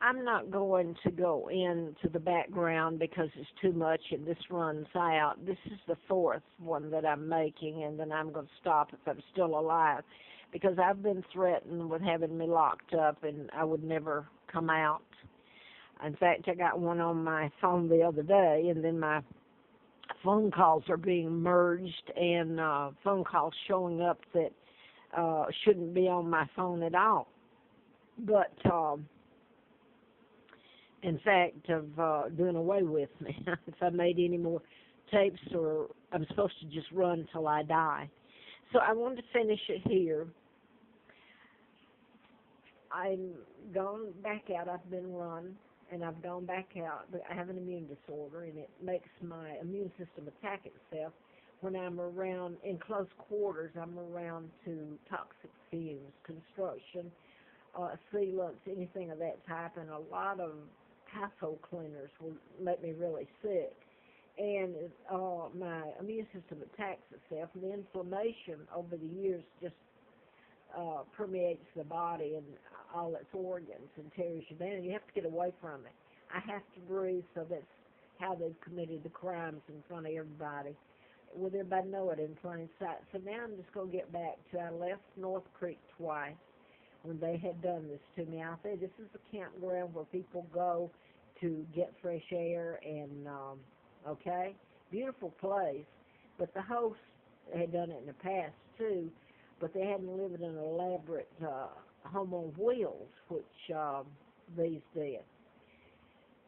I'm not going to go into the background because it's too much and this runs out. This is the fourth one that I'm making, and then I'm going to stop if I'm still alive because I've been threatened with having me locked up and I would never come out. In fact, I got one on my phone the other day, and then my phone calls are being merged and phone calls showing up that shouldn't be on my phone at all. But in fact, of doing away with me. If I made any more tapes, or I'm supposed to just run till I die. So I wanted to finish it here. I'm gone back out. I've been run, and I've gone back out. But I have an immune disorder, and it makes my immune system attack itself when I'm around in close quarters. I'm around to toxic fumes, construction, sealants, anything of that type, and a lot of household cleaners will make me really sick. And my immune system attacks itself, and the inflammation over the years just permeates the body and all its organs and tears you down. You have to get away from it. I have to breathe, so that's how they've committed the crimes in front of everybody. With everybody know it in plain sight. So now I'm just going to get back to, I left North Creek twice when they had done this to me. I said, this is a campground where people go to get fresh air and, okay, beautiful place. But the host had done it in the past too, but they hadn't lived in an elaborate home on wheels, which these did.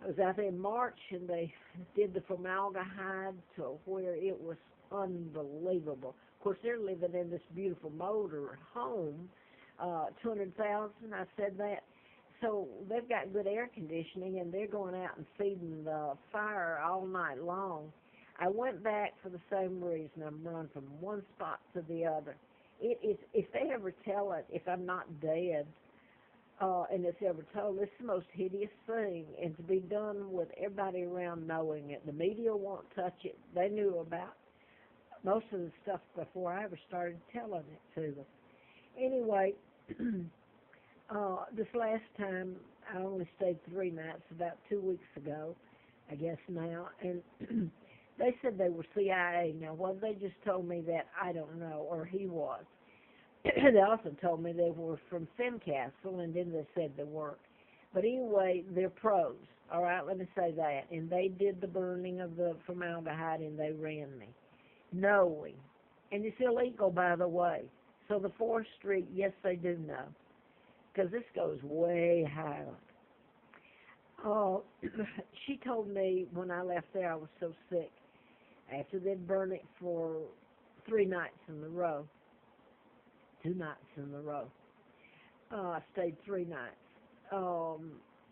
I was out there in March, and they did the formaldehyde to where it was unbelievable. Of course, they're living in this beautiful motor home, 200,000. I said that. So they've got good air conditioning, and they're going out and feeding the fire all night long. I went back for the same reason. I'm running from one spot to the other. It is, if they ever tell it, if I'm not dead, and it's ever told, it's the most hideous thing, and to be done with everybody around knowing it. The media won't touch it. They knew about most of the stuff before I ever started telling it to them. Anyway, this last time, I only stayed 3 nights, about 2 weeks ago, I guess now, and they said they were CIA. Now, whether they just told me that, I don't know, or he was. They also told me they were from Fincastle, and then they said they weren't. But anyway, they're pros, all right, let me say that. And they did the burning of the formaldehyde, and they ran me, knowing. And it's illegal, by the way. So the forestry, yes, they do know, because this goes way high up. Oh, she told me when I left there I was so sick. After they'd burned it for 3 nights in a row, 2 nights in a row, I stayed 3 nights.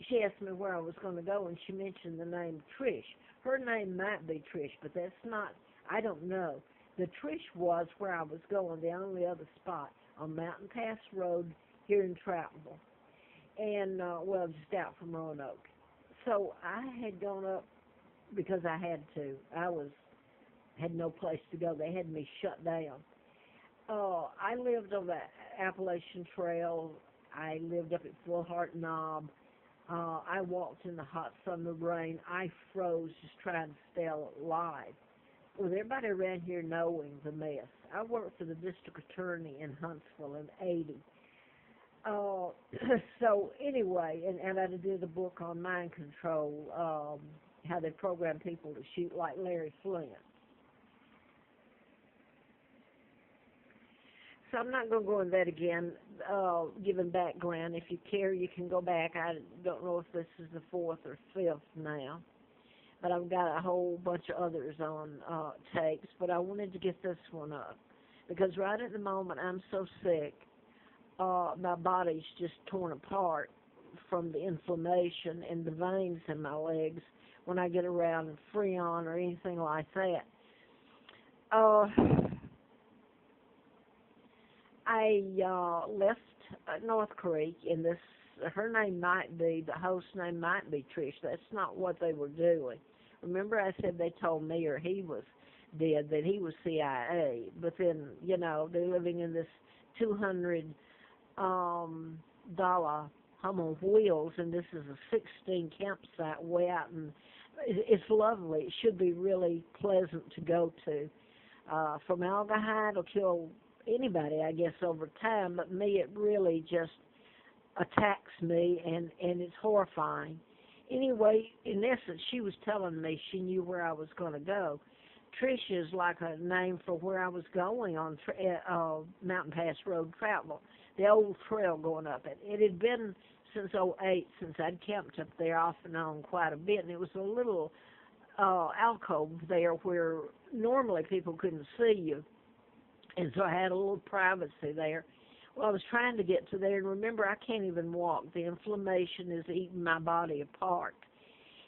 She asked me where I was going to go, and she mentioned the name Trish. Her name might be Trish, but that's not, I don't know. The Trish was where I was going, the only other spot, on Mountain Pass Road here in Troutville, and, well, just out from Roanoke. So I had gone up because I had to. Had no place to go. They had me shut down. I lived on the Appalachian Trail. I lived up at Full Heart Knob. I walked in the hot summer rain. I froze just trying to stay alive. With everybody around here knowing the mess. I worked for the district attorney in Huntsville in 80. So anyway, and I did a book on mind control, how they program people to shoot like Larry Flint. So I'm not going to go into that again, giving background. If you care, you can go back. I don't know if this is the 4th or 5th now, but I've got a whole bunch of others on tapes, but I wanted to get this one up because right at the moment I'm so sick, my body's just torn apart from the inflammation and the veins in my legs when I get around Freon or anything like that. I left North Creek, and this, her name might be, the host name might be Trish. That's not what they were doing. Remember I said they told me, or he was dead, that he was CIA, but then, you know, they're living in this $200 home I'm on wheels, and this is a 16 campsite way out, and it's lovely. It should be really pleasant to go to. Formaldehyde will kill anybody, I guess, over time, but me, it really just attacks me, and it's horrifying. Anyway, in essence, she was telling me she knew where I was going to go. Tricia is like a name for where I was going on Mountain Pass Road travel, the old trail going up it. It had been since '08 since I'd camped up there off and on quite a bit, and it was a little alcove there where normally people couldn't see you, and so I had a little privacy there. Well, I was trying to get to there, and remember, I can't even walk. The inflammation is eating my body apart.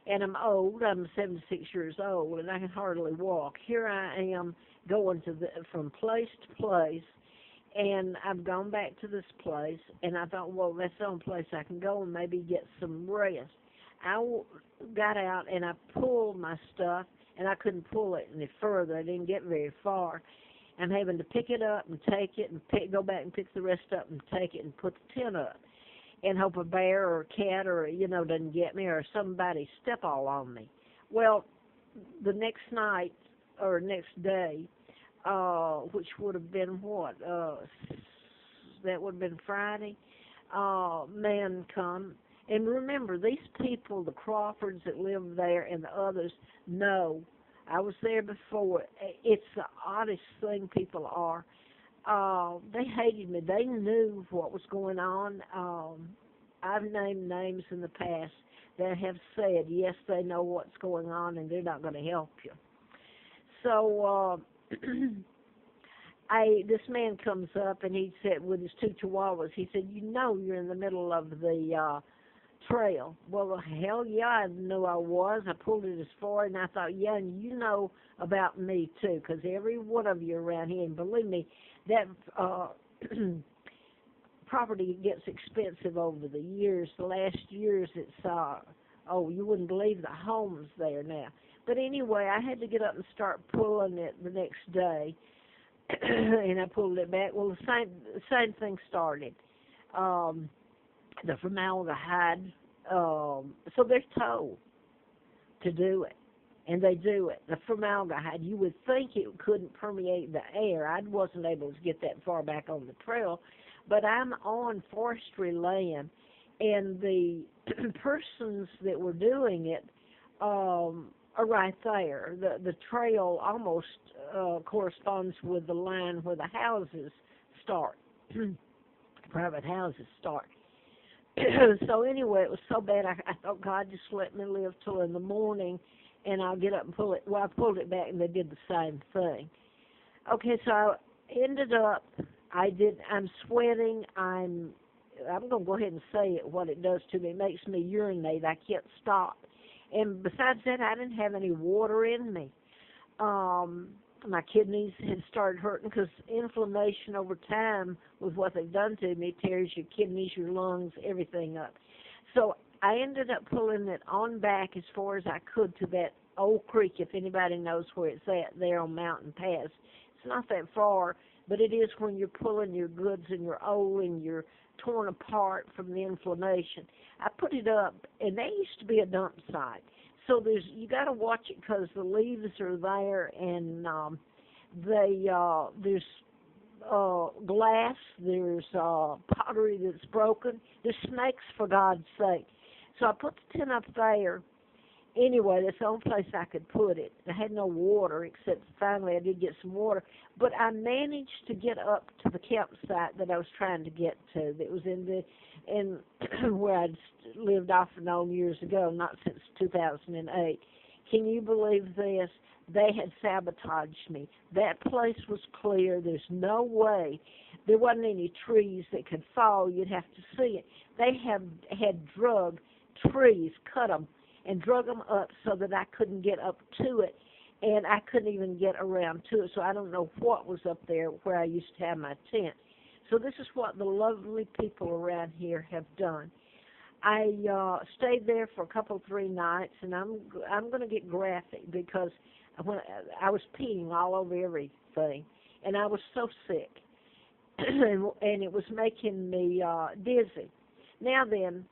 And I'm old. I'm 76 years old, and I can hardly walk. Here I am going from place to place, and I've gone back to this place, and I thought, well, that's the only place I can go and maybe get some rest. Got out, and I pulled my stuff, and I couldn't pull it any further. I didn't get very far. I'm having to pick it up and take it and go back and pick the rest up and take it and put the tent up and hope a bear or a cat or, doesn't get me or somebody step all on me. Well, the next night or next day, which would have been what? That would have been Friday. Man come. And remember, these people, the Crawfords that live there and the others, know. I was there before. It's the oddest thing people are. They hated me. They knew what was going on. I've named names in the past that have said, yes, they know what's going on, and they're not going to help you. So this man comes up, and he said, with his two chihuahuas, he said, you're in the middle of the trail. Well, hell yeah, I knew I was. I pulled it as far, and I thought, yeah, and you know about me too, because every one of you around here, and believe me, that property gets expensive over the years. The last years, it's you wouldn't believe the homes there now. But anyway, I had to get up and start pulling it the next day, and I pulled it back. Well, the same thing started. The formaldehyde, so they're told to do it, and they do it. The formaldehyde, you would think it couldn't permeate the air. I wasn't able to get that far back on the trail, but I'm on forestry land, and the persons that were doing it are right there. The trail almost corresponds with the line where the houses start, private houses start. So anyway, it was so bad, I thought, God, just let me live till in the morning, and I'll get up and pull it. Well, I pulled it back, and they did the same thing. Okay, so I ended up, I'm sweating, I'm going to go ahead and say it, what it does to me. It makes me urinate. I can't stop. And besides that, I didn't have any water in me. My kidneys had started hurting because inflammation over time with what they've done to me tears your kidneys, your lungs, everything up. So I ended up pulling it on back as far as I could to that old creek, if anybody knows where it's at, there on Mountain Pass. It's not that far, but it is when you're pulling your goods and you're old and you're torn apart from the inflammation. I put it up, and that used to be a dump site. So you got to watch it because the leaves are there, and there's glass, there's pottery that's broken, there's snakes, for God's sake. So I put the tent up there. Anyway, that's the only place I could put it. I had no water, except finally I did get some water. But I managed to get up to the campsite that I was trying to get to. That was in where I'd lived off and on years ago, not since 2008. Can you believe this? They had sabotaged me. That place was clear. There's no way. There wasn't any trees that could fall. You'd have to see it. They had drug trees, cut them, and drug them up so that I couldn't get up to it, and I couldn't even get around to it, so I don't know what was up there where I used to have my tent. So this is what the lovely people around here have done. I stayed there for a couple, 3 nights, and I'm going to get graphic because when I was peeing all over everything, and I was so sick, and it was making me dizzy. Now then,